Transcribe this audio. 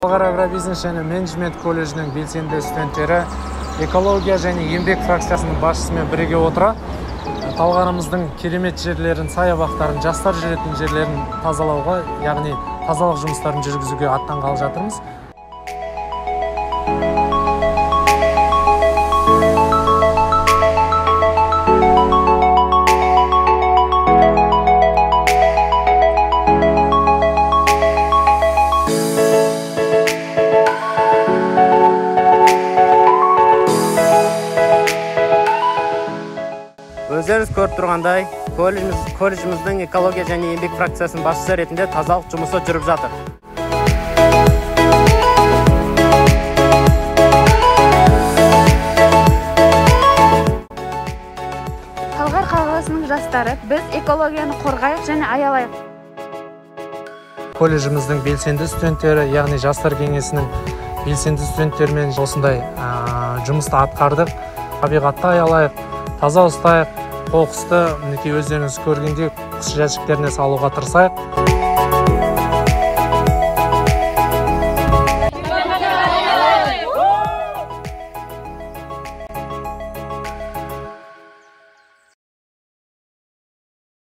Талғар агробизнес және менеджмент колледжінің белсенді студенттері экология және еңбек фракциясының басшысымен бірге отыра Талғарымыздың керемет жерлерін, саябақтарын, жастар жүретін жерлерін тазалауға, яғни тазалық жұмыстарын жүргізуге аттанғалы жатырмыз. Өздеріңіз көріп тұрғандай, колледжіміздің экология және еңбек фракциясының басшысы ретінде тазалық жұмысы жүріп жатыр. Талғар қаласының жастары, біз экологияны қорғайық және аялайық. Колледжіміздің белсенді студенттері, яғни жастар кеңесінің белсенді студенттерімен осындай жұмысты атқардық. Табиғатты аялайық, таза ұстайық, қоқысты өздеріңіз көргенде қыс жәшіктеріне салуға тырысайық.